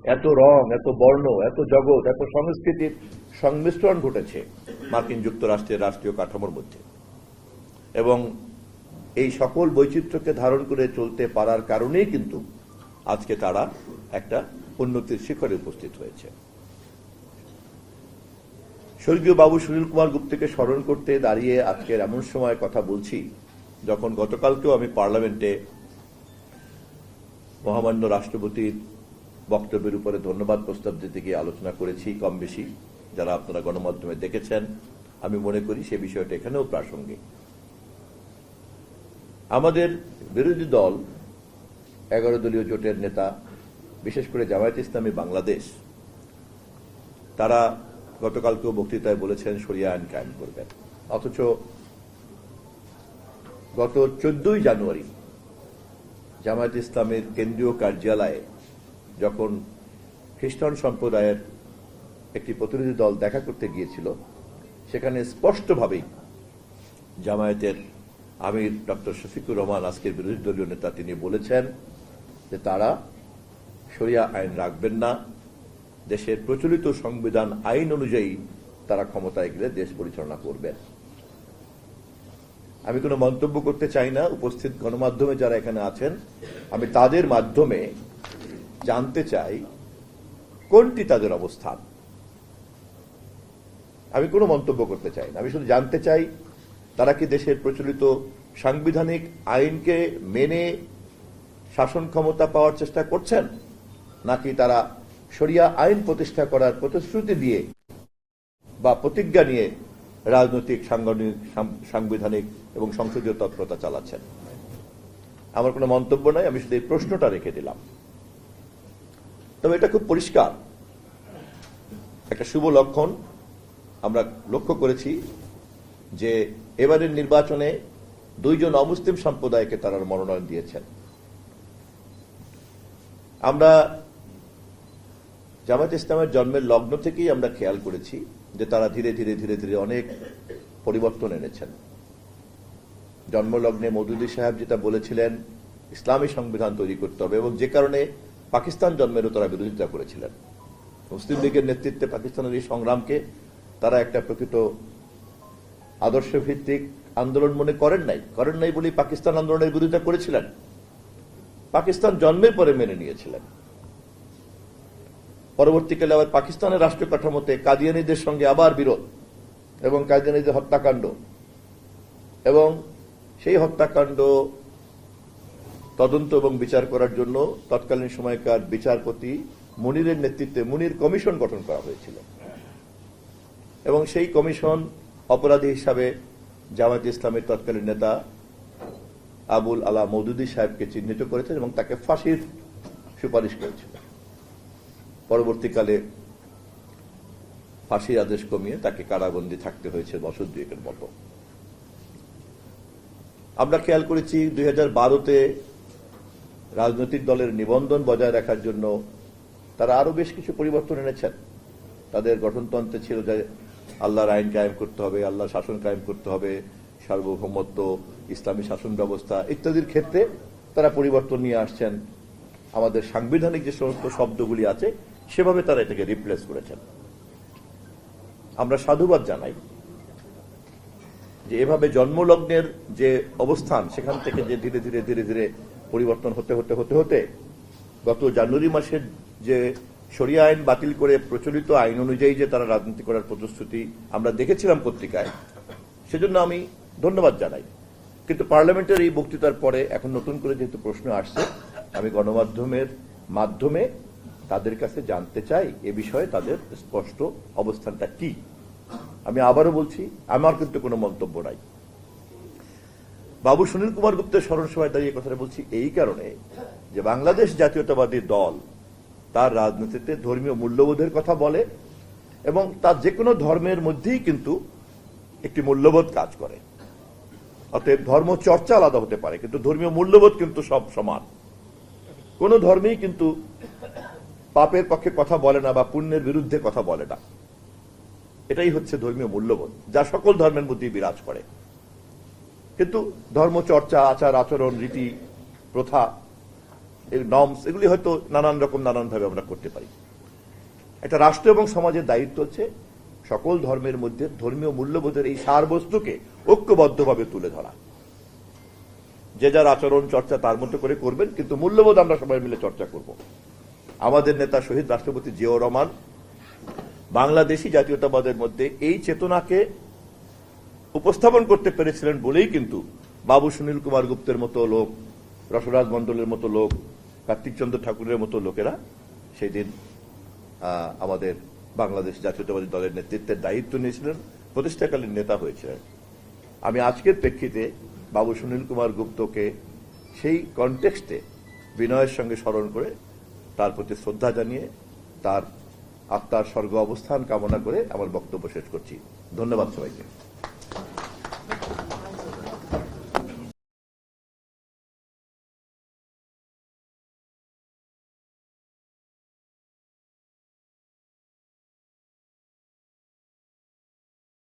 এত রং, এত বর্ণ, এত জগৎ, এত সংস্কৃতির সংমিশ্রণ ঘটেছে মার্কিন যুক্তরাষ্ট্রের রাষ্ট্রীয় কাঠামোর মধ্যে, এবং এই সকল বৈচিত্র্যকে ধারণ করে চলতে পারার কারণেই কিন্তু আজকে তারা একটা উন্নতির শিখরে উপস্থিত হয়েছে। স্বর্গীয় বাবু সুনীল কুমার গুপ্তকে স্মরণ করতে দাঁড়িয়ে আজকের এমন সময় কথা বলছি যখন গতকালকেও আমি পার্লামেন্টে মহামান্য রাষ্ট্রপতির বক্তব্যের উপরে ধন্যবাদ প্রস্তাব দিতে গিয়ে আলোচনা করেছি কম বেশি, যারা আপনারা গণমাধ্যমে দেখেছেন। আমি মনে করি সে বিষয়টা এখানেও প্রাসঙ্গিক। আমাদের বিরোধী দল 11 দলীয় জোটের নেতা, বিশেষ করে জামায়াত ইসলামী বাংলাদেশ, তারা গতকালকেও বক্তৃতায় বলেছেন শরিয়া আইন কায়েম করবেন, অথচ গত 14ই জানুয়ারি জামায়াত ইসলামের কেন্দ্রীয় কার্যালয়ে যখন খ্রিস্টান সম্প্রদায়ের একটি প্রতিনিধি দল দেখা করতে গিয়েছিল, সেখানে স্পষ্টভাবেই জামায়াতের আমির ডক্টর শফিকুর রহমান, আজকের বিরোধী দলীয় নেতা, তিনি বলেছেন যে তারা শরিয়া আইন রাখবেন না, দেশের প্রচলিত সংবিধান আইন অনুযায়ী তারা ক্ষমতায় গেলে দেশ পরিচালনা করবেন। আমি কোনো মন্তব্য করতে চাই না। উপস্থিত গণমাধ্যমে যারা এখানে আছেন, আমি তাদের মাধ্যমে জানতে চাই কোনটি তাদের অবস্থান। আমি কোনো মন্তব্য করতে চাই না, আমি শুধু জানতে চাই তারা কি দেশের প্রচলিত সাংবিধানিক আইনকে মেনে শাসন ক্ষমতা পাওয়ার চেষ্টা করছেন, নাকি তারা শরিয়া আইন প্রতিষ্ঠা করার প্রতিশ্রুতি দিয়ে বা প্রতিজ্ঞা নিয়ে রাজনৈতিক, সাংবিধানিক এবং সংসদীয় তৎপরতা চালাচ্ছেন। আমার কোনো মন্তব্য নাই, আমি শুধু এই প্রশ্নটা রেখে দিলাম। তবে এটা খুব পরিষ্কার একটা শুভ লক্ষণ। আমরা লক্ষ্য করেছি যে এবারের নির্বাচনে 2 জন অমুসলিম সম্প্রদায়কে তারা মনোনয়ন দিয়েছেন। আমরা জামায়াত ইসলামের জন্মের লগ্ন থেকেই আমরা খেয়াল করেছি যে তারা ধীরে ধীরে ধীরে ধীরে অনেক পরিবর্তন এনেছেন। জন্মলগ্নে মওদুদী সাহেব যেটা বলেছিলেন, ইসলামী সংবিধান তৈরি করতে হবে, এবং যে কারণে পাকিস্তান জন্মেরও তারা বিরোধিতা করেছিলেন। মুসলিম লীগের নেতৃত্বে পাকিস্তানের এই সংগ্রামকে তারা একটা প্রকৃত আদর্শ ভিত্তিক আন্দোলন মনে করেন নাই বলেই পাকিস্তান আন্দোলনের বিরোধিতা করেছিলেন। পাকিস্তান জন্মের পরে মেনে নিয়েছিলেন। পরবর্তীকালে আবার পাকিস্তানের রাষ্ট্র কাঠামোতে কাদিয়ানীদের সঙ্গে আবার বিরোধ এবং কাদিয়ানীদের হত্যাকাণ্ড, এবং সেই হত্যাকাণ্ড তদন্ত এবং বিচার করার জন্য তৎকালীন সময়কার বিচারপতি মুনিরের নেতৃত্বে মুনির কমিশন গঠন করা হয়েছিল, এবং সেই কমিশন অপরাধী হিসাবে জামায়াত ইসলামের তৎকালীন নেতা আবুল আলা মওদুদী সাহেবকে চিহ্নিত করেছেন এবং তাকে ফাঁসির সুপারিশ করেছিল। পরবর্তীকালে ফাঁসির আদেশ কমিয়ে তাকে কারাবন্দী থাকতে হয়েছে বছর 2 মতো। আমরা খেয়াল করেছি 2012-তে রাজনৈতিক দলের নিবন্ধন বজায় রাখার জন্য তারা আরো বেশ কিছু পরিবর্তন এনেছেন। তাদের গঠনতন্ত্রে ছিল যে আল্লাহর আইন কায়েম করতে হবে, আল্লাহর শাসন কায়েম করতে হবে, সার্বভৌমত্ব, ইসলামী শাসন ব্যবস্থা ইত্যাদির ক্ষেত্রে তারা পরিবর্তন নিয়ে আসছেন। আমাদের সাংবিধানিক যে সমস্ত শব্দগুলি আছে সেভাবে তারা এটাকে রিপ্লেস করেছেন। আমরা সাধুবাদ জানাই যে এভাবে জন্মলগ্নের যে অবস্থান, সেখান থেকে যে ধীরে ধীরে ধীরে ধীরে পরিবর্তন হতে হতে হতে হতে গত জানুয়ারি মাসের যে শরিয়া আইন বাতিল করে প্রচলিত আইন অনুযায়ী যে তারা রাজনীতি করার প্রতিশ্রুতি আমরা দেখেছিলাম পত্রিকায়, সেজন্য আমি ধন্যবাদ জানাই। কিন্তু পার্লামেন্টের এই বক্তৃতার পরে এখন নতুন করে যেহেতু প্রশ্ন আসছে, আমি গণমাধ্যমের মাধ্যমে তাদের কাছে জানতে চাই এ বিষয়ে তাদের স্পষ্ট অবস্থানটা কি। আমি আবারও বলছি, আমার কিন্তু কোনো মন্তব্য নাই। বাবু সুনীল কুমার গুপ্তের স্মরণ সভায় দাঁড়িয়ে কথাটা বলছি এই কারণে যে বাংলাদেশ জাতীয়তাবাদী দল তার রাজনীতিতে ধর্মীয় মূল্যবোধের কথা বলে, এবং তার যে কোনো ধর্মের মধ্যেই কিন্তু একটি মূল্যবোধ কাজ করে। অতএব ধর্ম চর্চা আলাদা হতে পারে, কিন্তু ধর্মীয় মূল্যবোধ কিন্তু সব সমান। কোন ধর্মেই কিন্তু পাপের পক্ষে কথা বলে না বা পুণ্যের বিরুদ্ধে কথা বলে না। এটাই হচ্ছে ধর্মীয় মূল্যবোধ, যা সকল ধর্মের মধ্যেই বিরাজ করে। কিন্তু ধর্ম চর্চা, আচার আচরণ, রীতি প্রথা নর্মস, এগুলি হয়তো নানানভাবে আমরা করতে পারি। একটা রাষ্ট্র এবং সমাজের দায়িত্ব হচ্ছে সকল ধর্মের মধ্যে ধর্মীয় মূল্যবোধের এই সারবস্তুকে ঐক্যবদ্ধভাবে তুলে ধরা। যে যার আচরণ চর্চা তার মতো করে করবেন, কিন্তু মূল্যবোধ আমরা সবাই মিলে চর্চা করব। আমাদের নেতা শহীদ রাষ্ট্রপতি জিয়াউর রহমান বাংলাদেশি জাতীয়তাবাদের মধ্যে এই চেতনাকে উপস্থাপন করতে পেরেছিলেন বলেই কিন্তু বাবু সুনীল কুমার গুপ্তের মতো লোক, রসরাজ মণ্ডলের মতো লোক, কার্তিক চন্দ্র ঠাকুরের মতো লোকেরা সেই দিন আমাদের বাংলাদেশ জাতীয়তাবাদী দলের নেতৃত্বের দায়িত্ব নিয়েছিলেন, প্রতিষ্ঠাকালীন নেতা হয়েছিলেন। আমি আজকের প্রেক্ষিতে বাবু সুনীল কুমার গুপ্তকে সেই কনটেক্সটে বিনয়ের সঙ্গে স্মরণ করে তার প্রতি শ্রদ্ধা জানিয়ে তার আত্মার স্বর্গ অবস্থান কামনা করে আমার বক্তব্য শেষ করছি। ধন্যবাদ সবাইকে।